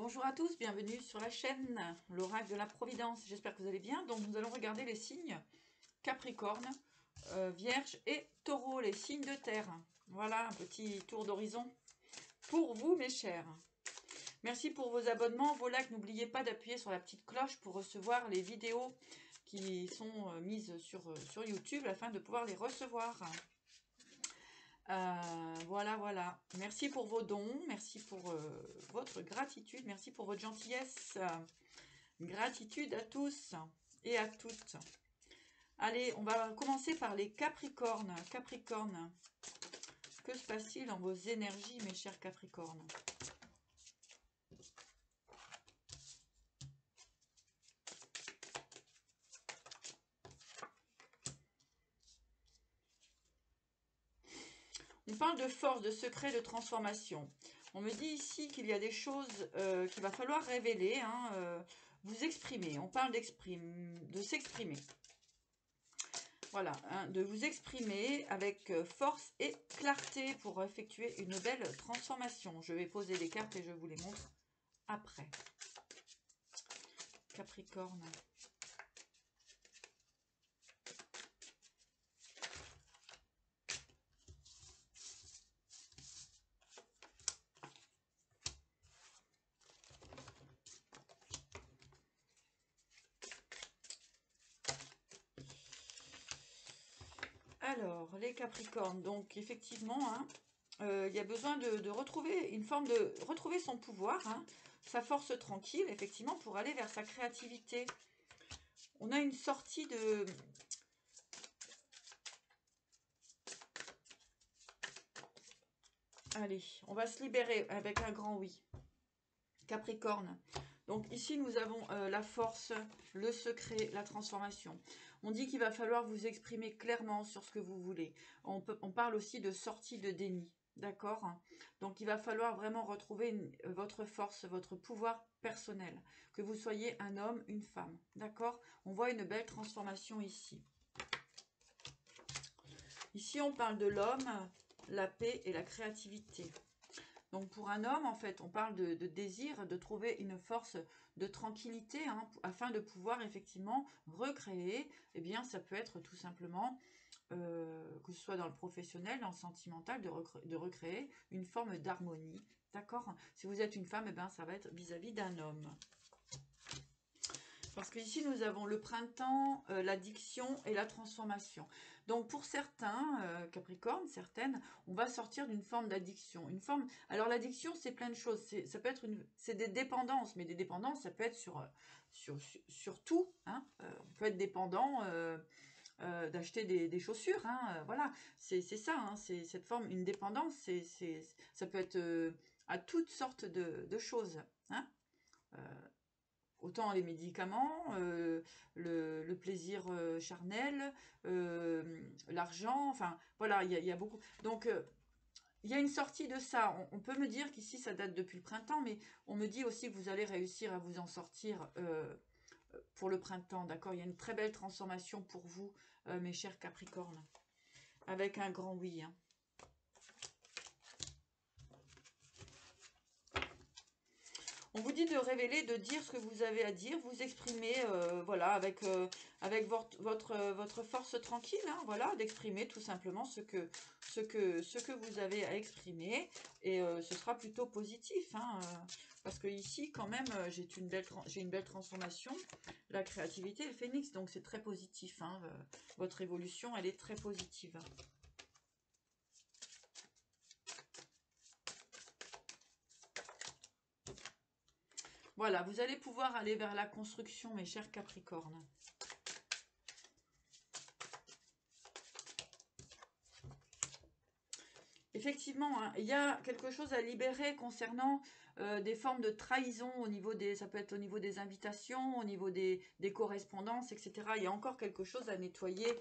Bonjour à tous, bienvenue sur la chaîne l'oracle de la Providence. J'espère que vous allez bien. Donc nous allons regarder les signes Capricorne, Vierge et Taureau, les signes de terre. Voilà un petit tour d'horizon pour vous mes chers. Merci pour vos abonnements, vos likes. N'oubliez pas d'appuyer sur la petite cloche pour recevoir les vidéos qui sont mises sur YouTube afin de pouvoir les recevoir. Voilà. Merci pour vos dons, merci pour votre gratitude, merci pour votre gentillesse. Gratitude à tous et à toutes. Allez, on va commencer par les Capricornes. Capricorne, que se passe-t-il dans vos énergies, mes chers Capricornes? On parle de force, de secret, de transformation. On me dit ici qu'il y a des choses qu'il va falloir révéler, vous exprimer. On parle de s'exprimer. Voilà, de vous exprimer avec force et clarté pour effectuer une belle transformation. Je vais poser des cartes et je vous les montre après. Capricorne. Alors, les Capricornes, donc effectivement, il y a besoin de retrouver une forme de... retrouver son pouvoir, sa force tranquille, effectivement, pour aller vers sa créativité. On a une sortie de... Allez, on va se libérer avec un grand oui. Capricorne. Donc ici, nous avons la force, le secret, la transformation. On dit qu'il va falloir vous exprimer clairement sur ce que vous voulez. On parle aussi de sortie de déni. D'accord? Donc il va falloir vraiment retrouver votre force, votre pouvoir personnel. Que vous soyez un homme, une femme. D'accord? On voit une belle transformation ici. Ici, on parle de l'homme, la paix et la créativité. Donc pour un homme, en fait, on parle de désir, de trouver une force de tranquillité, afin de pouvoir effectivement recréer. Eh bien, ça peut être tout simplement, que ce soit dans le professionnel, dans le sentimental, de recréer une forme d'harmonie. D'accord? Si vous êtes une femme, eh bien, ça va être vis-à-vis d'un homme. Parce qu'ici, nous avons le printemps, l'addiction et la transformation. Donc, pour certains, Capricorne, certaines, on va sortir d'une forme d'addiction. Alors, l'addiction, c'est plein de choses. Ça peut être c'est des dépendances, mais des dépendances, ça peut être sur tout. On peut être dépendant d'acheter des chaussures. Voilà, c'est ça. C'est cette forme, une dépendance. Ça peut être à toutes sortes de choses. Autant les médicaments, le plaisir charnel, l'argent, enfin voilà, il y a beaucoup. Donc il y a une sortie de ça. On peut me dire qu'ici ça date depuis le printemps, mais on me dit aussi que vous allez réussir à vous en sortir pour le printemps, d'accord? Il y a une très belle transformation pour vous, mes chers Capricornes, avec un grand oui. On vous dit de révéler, de dire ce que vous avez à dire, vous exprimer, voilà, avec votre force tranquille, voilà, d'exprimer tout simplement ce que vous avez à exprimer, et ce sera plutôt positif, parce que ici, quand même, j'ai une belle transformation, la créativité, le phénix, donc c'est très positif, votre évolution, elle est très positive. Voilà, vous allez pouvoir aller vers la construction, mes chers Capricornes. Effectivement, il y a quelque chose à libérer concernant des formes de trahison au niveau ça peut être au niveau des invitations, au niveau des correspondances, etc. Il y a encore quelque chose à nettoyer,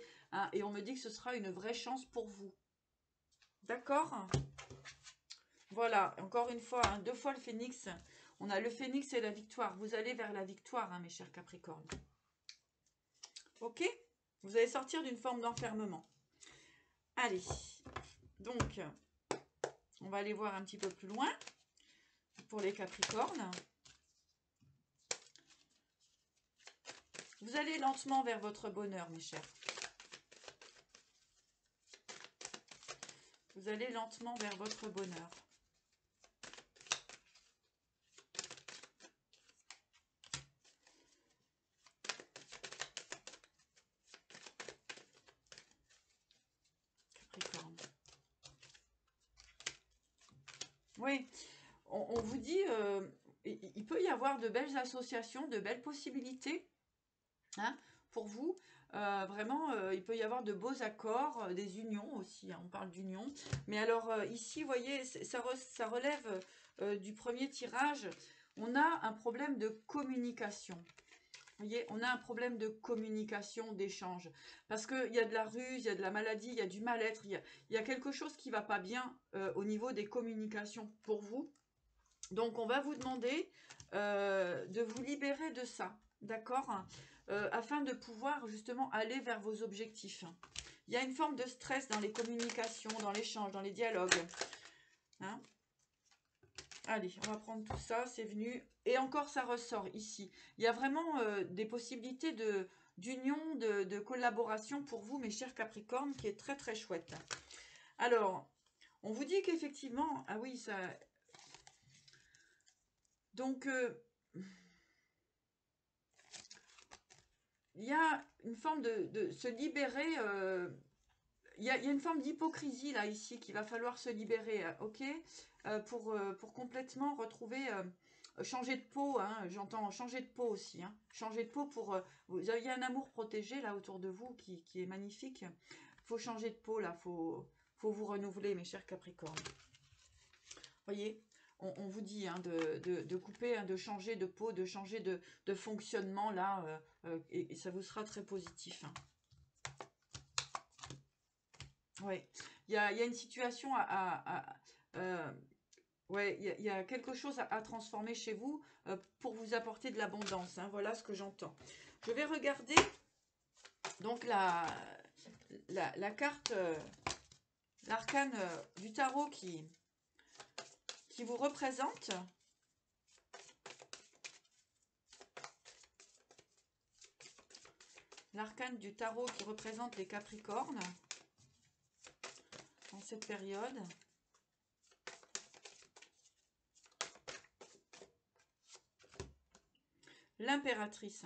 et on me dit que ce sera une vraie chance pour vous. D'accord ? Voilà, encore une fois, 2 fois le phénix. On a le phénix et la victoire. Vous allez vers la victoire, mes chers Capricornes. Ok? Vous allez sortir d'une forme d'enfermement. Allez, donc, on va aller voir un petit peu plus loin pour les Capricornes. Vous allez lentement vers votre bonheur, mes chers. Vous allez lentement vers votre bonheur. Capricorne. Oui, on vous dit, il peut y avoir de belles associations, de belles possibilités, hein, pour vous. Vraiment, il peut y avoir de beaux accords, des unions aussi, hein, on parle d'union. Mais alors ici, vous voyez, ça relève du premier tirage. On a un problème de communication. Vous voyez, on a un problème de communication, d'échange. Parce qu'il y a de la ruse, il y a de la maladie, il y a du mal-être, il y a quelque chose qui ne va pas bien au niveau des communications pour vous. Donc, on va vous demander de vous libérer de ça, d'accord, afin de pouvoir justement aller vers vos objectifs. Il y a une forme de stress dans les communications, dans l'échange, dans les dialogues. Hein? Allez, on va prendre tout ça, c'est venu. Et encore, ça ressort ici. Il y a vraiment des possibilités d'union, de collaboration pour vous, mes chers Capricornes, qui est très très chouette. Alors, on vous dit qu'effectivement, ah oui, ça... Donc, il y a une forme de se libérer... il y a une forme d'hypocrisie là, ici, qu'il va falloir se libérer, ok, pour complètement retrouver... changer de peau, hein, j'entends changer de peau aussi. Hein, changer de peau pour... vous avez un amour protégé là autour de vous qui est magnifique. Il faut changer de peau là, faut vous renouveler, mes chers Capricornes. Voyez, on vous dit hein, de couper, hein, de changer de peau, de changer de fonctionnement là, et ça vous sera très positif. Hein. Oui, il y a une situation ouais, il y a quelque chose à transformer chez vous pour vous apporter de l'abondance. Hein, voilà ce que j'entends. Je vais regarder donc la carte, l'arcane du tarot qui vous représente. L'arcane du tarot qui représente les Capricornes en cette période. L'impératrice.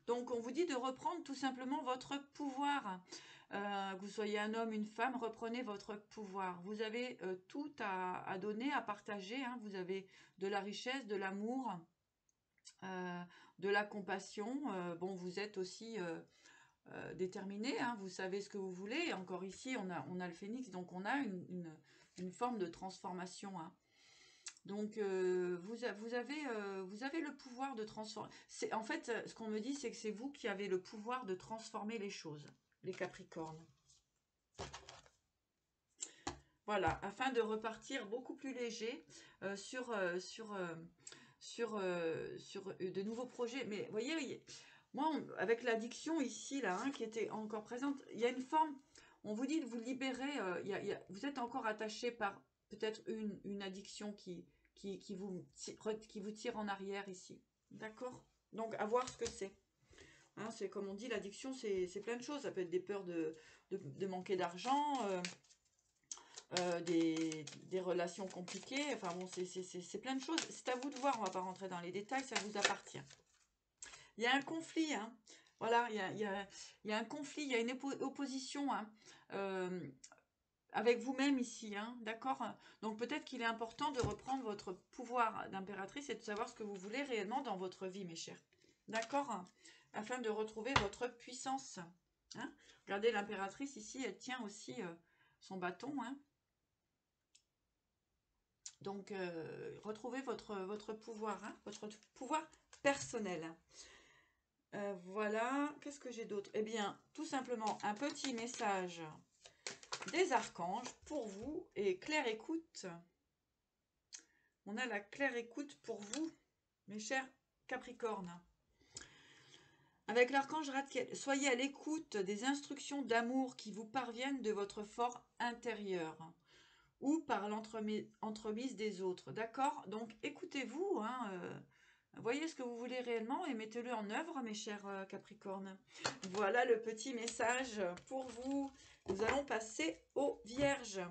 Donc, on vous dit de reprendre tout simplement votre pouvoir. Que vous soyez un homme, une femme, reprenez votre pouvoir. Vous avez tout à donner, à partager. Hein. Vous avez de la richesse, de l'amour, de la compassion. Bon, vous êtes aussi déterminé. Hein. Vous savez ce que vous voulez. Et encore ici, on a le phénix. Donc, on a une forme de transformation. Hein. Donc, vous avez le pouvoir de transformer. En fait, ce qu'on me dit, c'est que c'est vous qui avez le pouvoir de transformer les choses, les Capricornes. Voilà, afin de repartir beaucoup plus léger sur de nouveaux projets. Mais vous voyez, moi, avec l'addiction ici, là, hein, qui était encore présente, il y a une forme, on vous dit de vous libérer, vous êtes encore attaché par peut-être une addiction qui vous tire en arrière ici. D'accord? Donc, à voir ce que c'est. Hein, c'est comme on dit, l'addiction, c'est plein de choses. Ça peut être des peurs de manquer d'argent, des relations compliquées. Enfin bon, c'est plein de choses. C'est à vous de voir, on ne va pas rentrer dans les détails, ça vous appartient. Il y a un conflit, hein. Voilà, il y a un conflit, il y a une opposition, hein. Avec vous-même ici, hein, d'accord? Donc peut-être qu'il est important de reprendre votre pouvoir d'impératrice et de savoir ce que vous voulez réellement dans votre vie, mes chers. D'accord? Afin de retrouver votre puissance. Hein? Regardez, l'impératrice ici, elle tient aussi son bâton. Hein? Donc, retrouvez votre pouvoir, hein? Votre pouvoir personnel. Voilà, qu'est-ce que j'ai d'autre? Eh bien, tout simplement, un petit message des archanges pour vous et claire écoute. On a la claire écoute pour vous, mes chers Capricornes. Avec l'archange Ratziel, soyez à l'écoute des instructions d'amour qui vous parviennent de votre fort intérieur ou par l'entremise des autres. D'accord? Donc écoutez-vous, hein, Voyez ce que vous voulez réellement et mettez-le en œuvre, mes chers Capricornes. Voilà le petit message pour vous. Nous allons passer aux Vierges.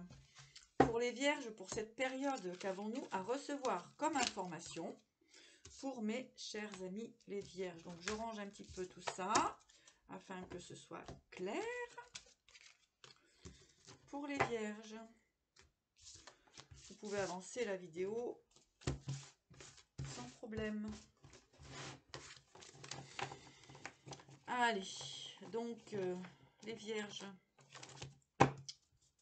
Pour les Vierges, pour cette période, qu'avons-nous à recevoir comme information pour mes chers amis les Vierges? Donc, je range un petit peu tout ça afin que ce soit clair. Pour les Vierges, vous pouvez avancer la vidéo sans problème. Allez, donc les Vierges,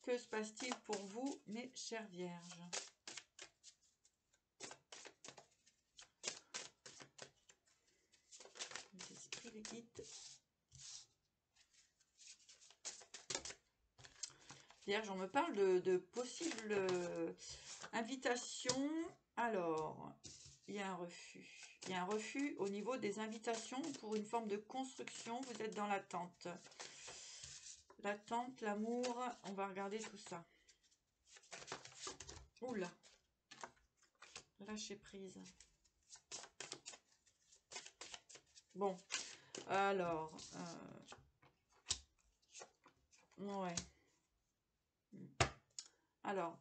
que se passe-t-il pour vous, mes chères Vierges? Les esprits, les guides. Vierge, on me parle de possibles invitations. Alors, il y a un refus. Il y a un refus au niveau des invitations pour une forme de construction. Vous êtes dans l'attente. L'attente, l'amour, on va regarder tout ça. Oula. Lâcher prise. Bon. Alors. Ouais. Alors.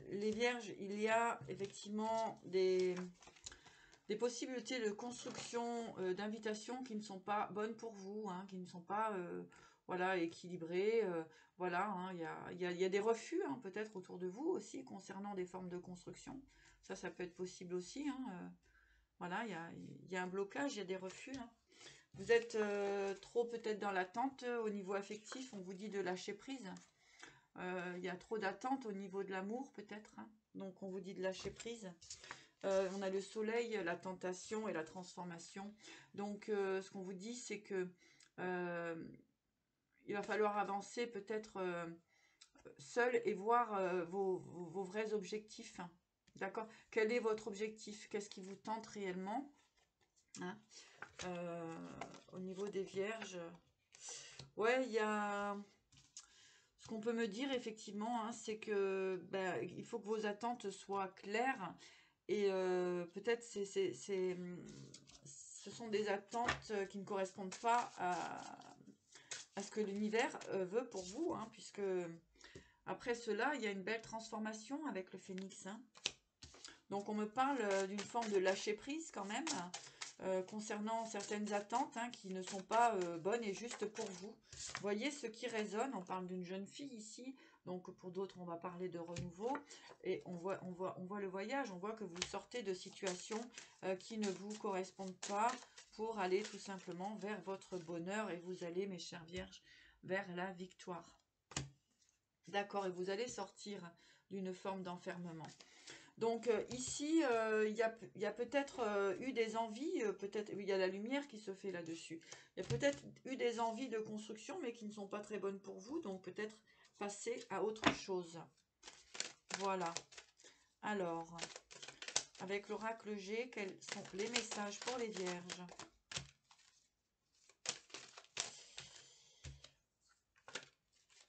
Les Vierges, il y a effectivement des possibilités de construction, d'invitation qui ne sont pas bonnes pour vous, hein, qui ne sont pas voilà, équilibrées. Voilà, hein, il y a des refus hein, peut-être autour de vous aussi concernant des formes de construction. Ça peut être possible aussi. Hein, voilà, il y a un blocage, il y a des refus. Hein. Vous êtes trop peut-être dans l'attente au niveau affectif, on vous dit de lâcher prise. Il y a trop d'attente au niveau de l'amour peut-être. Hein. Donc on vous dit de lâcher prise. On a le soleil, la tentation et la transformation. Donc, ce qu'on vous dit, c'est que il va falloir avancer peut-être seul et voir vos vrais objectifs. Hein. D'accord? Quel est votre objectif? Qu'est-ce qui vous tente réellement? Hein? Au niveau des Vierges, ouais, il y a... Ce qu'on peut me dire, effectivement, hein, c'est que il faut que vos attentes soient claires. Et peut-être ce sont des attentes qui ne correspondent pas à ce que l'univers veut pour vous, hein, puisque après cela, il y a une belle transformation avec le phénix. Hein. Donc on me parle d'une forme de lâcher prise quand même, concernant certaines attentes hein, qui ne sont pas bonnes et justes pour vous. Voyez ce qui résonne, on parle d'une jeune fille ici, donc pour d'autres on va parler de renouveau, et on voit le voyage, on voit que vous sortez de situations qui ne vous correspondent pas pour aller tout simplement vers votre bonheur, et vous allez, mes chères vierges, vers la victoire. D'accord, et vous allez sortir d'une forme d'enfermement. Donc ici, il y a peut-être eu des envies, peut-être il y a la lumière qui se fait là-dessus. Il y a peut-être eu des envies de construction, mais qui ne sont pas très bonnes pour vous, donc peut-être passer à autre chose. Voilà. Alors, avec l'oracle G, quels sont les messages pour les Vierges?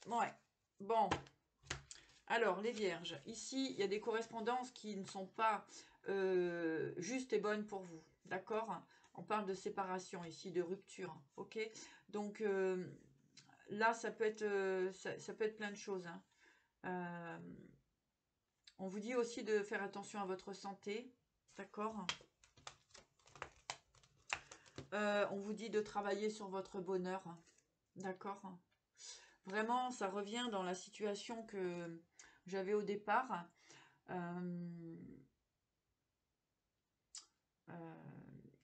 Ouais, bon. Alors, les Vierges, ici, il y a des correspondances qui ne sont pas justes et bonnes pour vous, d'accord? On parle de séparation ici, de rupture, ok? Donc, là, ça peut être plein de choses. Hein. On vous dit aussi de faire attention à votre santé, d'accord? On vous dit de travailler sur votre bonheur, d'accord? Vraiment, ça revient dans la situation que j'avais au départ.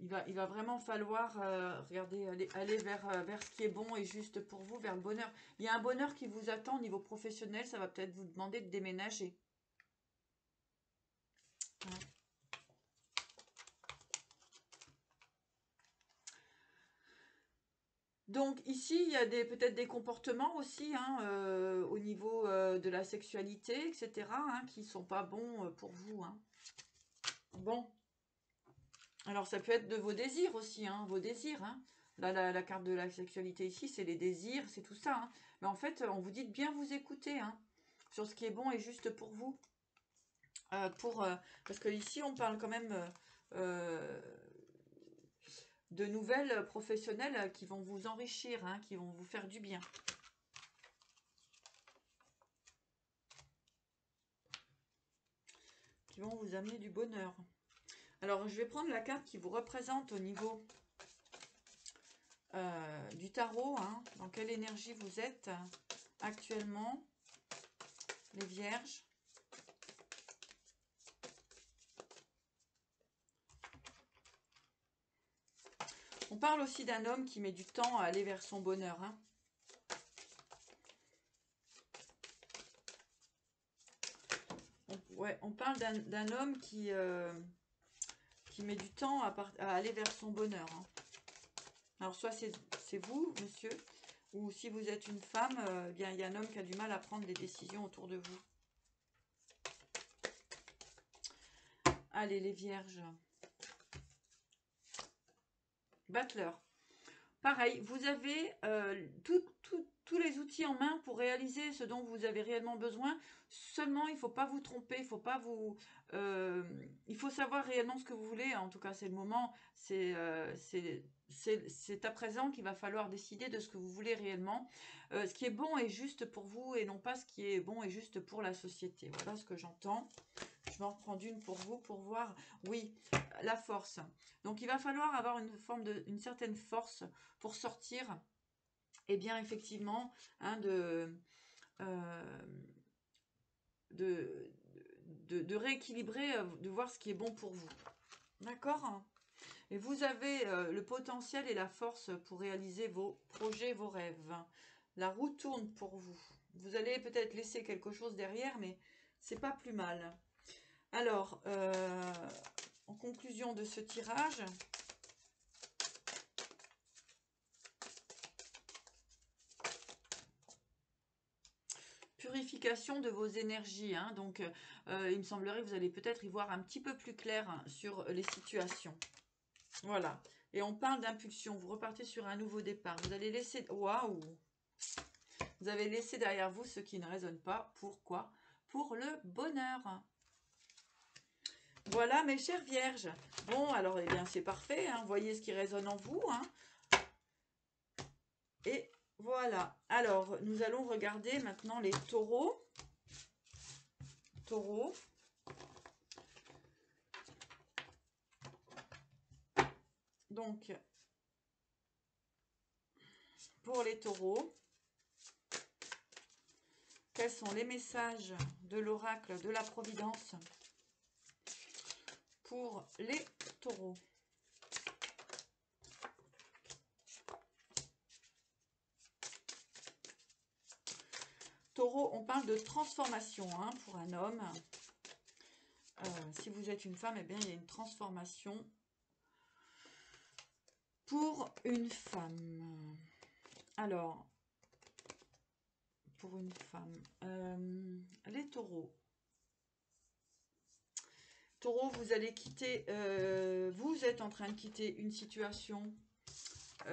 Il va vraiment falloir regardez, aller vers ce qui est bon et juste pour vous, vers le bonheur. Il y a un bonheur qui vous attend au niveau professionnel, ça va peut-être vous demander de déménager. Ouais. Donc ici, il y a peut-être des comportements aussi hein, au niveau de la sexualité, etc., hein, qui ne sont pas bons pour vous. Hein. Bon, alors ça peut être de vos désirs aussi, hein, vos désirs. Hein. Là, la carte de la sexualité ici, c'est les désirs, c'est tout ça. Hein. Mais en fait, on vous dit de bien vous écouter hein, sur ce qui est bon et juste pour vous. Parce que ici, on parle quand même euh, de nouvelles professionnelles qui vont vous enrichir, hein, qui vont vous faire du bien. Qui vont vous amener du bonheur. Alors, je vais prendre la carte qui vous représente au niveau du tarot. Hein, dans quelle énergie vous êtes actuellement, les vierges. On parle aussi d'un homme qui met du temps à aller vers son bonheur. Hein. On parle d'un homme qui met du temps à aller vers son bonheur. Hein. Alors, soit c'est vous, monsieur, ou si vous êtes une femme, bien, il y a un homme qui a du mal à prendre des décisions autour de vous. Allez, les vierges. Battleur. Pareil, vous avez tous les outils en main pour réaliser ce dont vous avez réellement besoin. Seulement, il ne faut pas vous tromper, il faut pas vous... il faut savoir réellement ce que vous voulez. En tout cas, c'est le moment. C'est à présent qu'il va falloir décider de ce que vous voulez réellement. Ce qui est bon et juste pour vous et non pas ce qui est bon et juste pour la société. Voilà ce que j'entends. Je vais en reprendre une pour vous pour voir. Oui, la force. Donc, il va falloir avoir une certaine force pour sortir, et bien effectivement, hein, de rééquilibrer, de voir ce qui est bon pour vous. D'accord? Et vous avez le potentiel et la force pour réaliser vos projets, vos rêves. La roue tourne pour vous. Vous allez peut-être laisser quelque chose derrière, mais c'est pas plus mal. Alors, en conclusion de ce tirage, purification de vos énergies. Hein, donc, il me semblerait que vous allez peut-être y voir un petit peu plus clair sur les situations. Voilà. Et on parle d'impulsion. Vous repartez sur un nouveau départ. Vous allez laisser... Waouh! Vous avez laissé derrière vous ce qui ne résonne pas. Pourquoi? Pour le bonheur. Voilà, mes chères vierges. Bon, alors, eh bien, c'est parfait. Hein, voyez ce qui résonne en vous. Hein. Et voilà. Alors, nous allons regarder maintenant les taureaux. Taureaux. Donc, pour les taureaux, quels sont les messages de l'oracle de la Providence pour les taureaux? Taureau, on parle de transformation hein, pour un homme. Si vous êtes une femme, eh bien, il y a une transformation pour une femme. Alors, pour une femme, les taureaux. Taureau, vous allez quitter, vous êtes en train de quitter une situation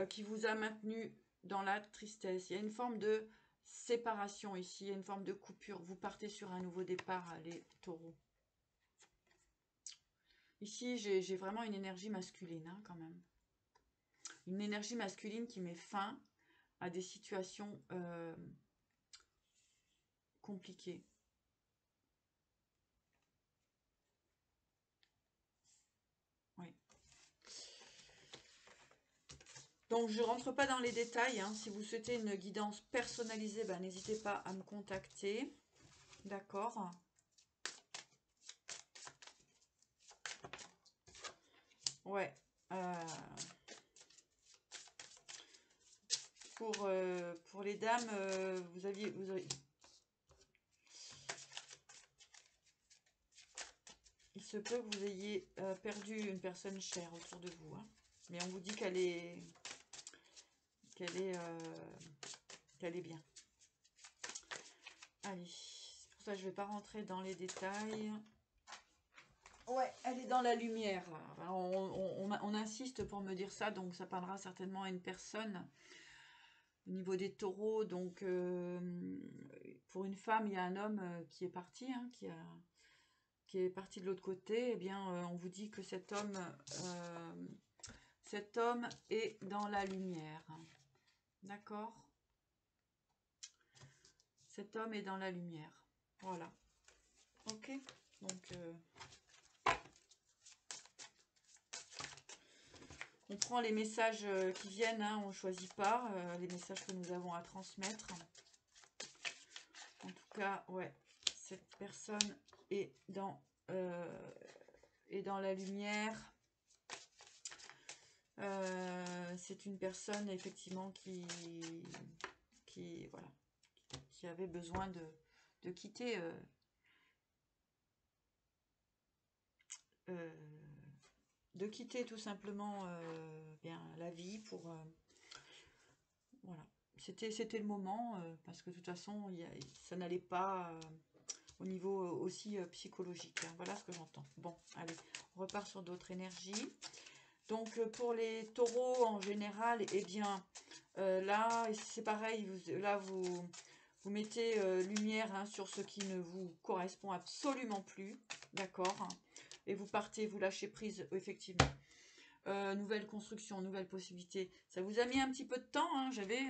qui vous a maintenu dans la tristesse. Il y a une forme de séparation ici, il y a une forme de coupure. Vous partez sur un nouveau départ, les taureaux. Ici, j'ai vraiment une énergie masculine, hein, quand même. Une énergie masculine qui met fin à des situations compliquées. Oui. Donc, je ne rentre pas dans les détails. Hein. Si vous souhaitez une guidance personnalisée, ben, n'hésitez pas à me contacter. D'accord. Ouais. Pour les dames, vous aviez... Il se peut que vous ayez perdu une personne chère autour de vous. Hein. Mais on vous dit qu'elle est... qu'elle est bien. Allez. C'est pour ça que je ne vais pas rentrer dans les détails. Ouais, elle est dans la lumière. On insiste pour me dire ça, donc ça parlera certainement à une personne. Au niveau des taureaux, donc pour une femme, il y a un homme qui est parti, hein, qui est parti de l'autre côté, eh bien, on vous dit que cet homme est dans la lumière. D'accord? Cet homme est dans la lumière. Voilà. Ok? Donc, on prend les messages qui viennent, hein, on ne choisit pas les messages que nous avons à transmettre. En tout cas, ouais, cette personne est dans la lumière. C'est une personne effectivement qui voilà, qui avait besoin de quitter tout simplement bien la vie pour voilà, c'était le moment parce que de toute façon ça n'allait pas au niveau aussi psychologique, hein. Voilà ce que j'entends. Bon, allez, on repart sur d'autres énergies. Donc pour les taureaux en général, eh bien là c'est pareil, vous mettez lumière, hein, sur ce qui ne vous correspond absolument plus, d'accord, et vous partez, vous lâchez prise, effectivement. Nouvelle construction, nouvelle possibilité. Ça vous a mis un petit peu de temps, hein. J'avais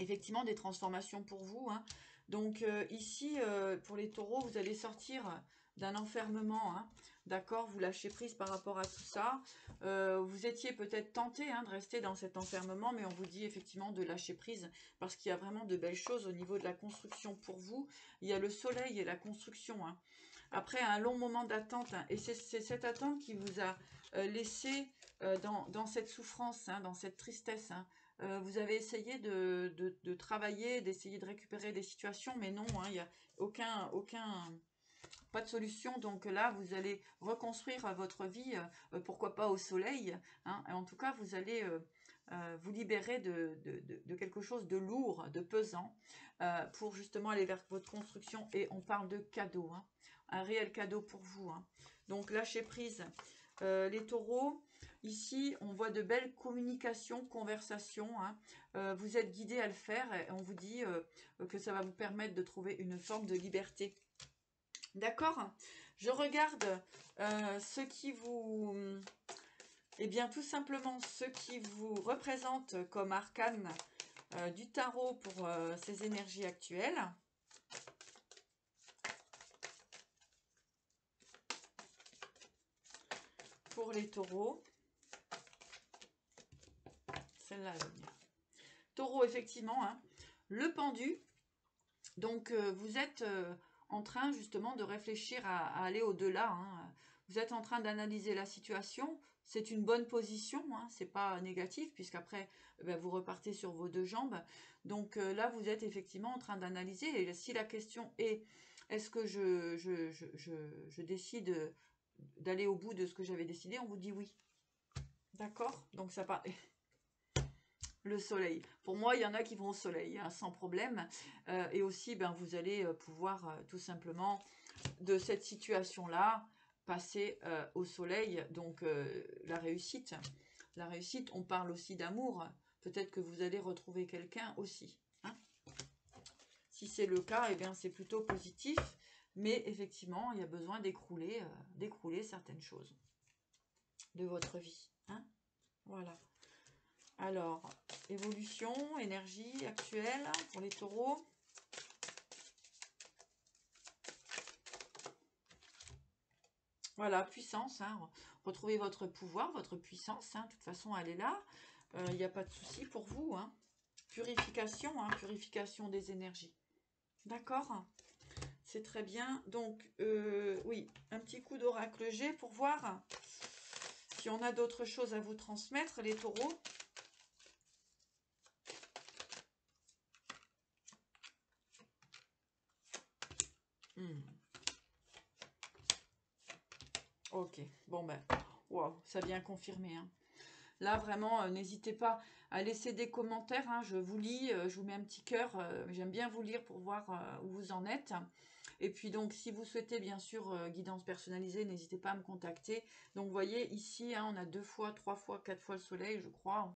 effectivement des transformations pour vous, hein. Donc ici, pour les taureaux, vous allez sortir d'un enfermement, hein. D'accord, vous lâchez prise par rapport à tout ça. Vous étiez peut-être tenté, hein, de rester dans cet enfermement, mais on vous dit effectivement de lâcher prise parce qu'il y a vraiment de belles choses au niveau de la construction pour vous. Il y a le soleil et la construction, hein. Après un long moment d'attente, hein, et c'est cette attente qui vous a laissé dans cette souffrance, hein, dans cette tristesse, hein. Vous avez essayé de travailler, d'essayer de récupérer des situations, mais non, hein, il n'y a pas de solution. Donc là, vous allez reconstruire votre vie, pourquoi pas au soleil, hein. En tout cas, vous allez vous libérer de quelque chose de lourd, de pesant, pour justement aller vers votre construction. Et on parle de cadeau, hein, un réel cadeau pour vous, hein. Donc lâchez prise, les taureaux. Ici, on voit de belles communications, conversations, hein. Vous êtes guidés à le faire et on vous dit que ça va vous permettre de trouver une forme de liberté. D'accord? Je regarde ce qui vous... Eh bien, tout simplement, ce qui vous représente comme arcane du tarot pour ces énergies actuelles. Pour les taureaux. Celle-là, elle va bien. Taureau, effectivement, hein, le pendu. Donc, vous êtes en train, justement, de réfléchir à aller au-delà, hein. Vous êtes en train d'analyser la situation. C'est une bonne position, hein, c'est pas négatif, puisqu'après, vous repartez sur vos deux jambes. Donc, là, vous êtes effectivement en train d'analyser. Et si la question est, est-ce que je décide d'aller au bout de ce que j'avais décidé, on vous dit oui. D'accord? Donc, ça part... Le soleil. Pour moi, il y en a qui vont au soleil, hein, sans problème. Et aussi, vous allez pouvoir tout simplement, de cette situation-là, passer au soleil. Donc, la réussite. La réussite, on parle aussi d'amour. Peut-être que vous allez retrouver quelqu'un aussi, hein. Si c'est le cas, eh bien, c'est plutôt positif. Mais effectivement, il y a besoin d'écrouler certaines choses de votre vie, hein. Voilà. Alors, évolution, énergie actuelle pour les taureaux. Voilà, puissance, hein. Retrouvez votre pouvoir, votre puissance, hein. De toute façon, elle est là. Il n'y a pas de souci pour vous, hein. Purification, hein, purification des énergies. D'accord? C'est très bien. Donc, oui, un petit coup d'oracle G pour voir si on a d'autres choses à vous transmettre, les taureaux. Ok, bon wow, ça vient confirmer, hein. Là, vraiment, n'hésitez pas à laisser des commentaires, hein. Je vous lis, je vous mets un petit cœur. J'aime bien vous lire pour voir où vous en êtes. Et puis, donc, si vous souhaitez, bien sûr, guidance personnalisée, n'hésitez pas à me contacter. Donc, vous voyez, ici, hein, on a 2 fois, 3 fois, 4 fois le soleil, je crois.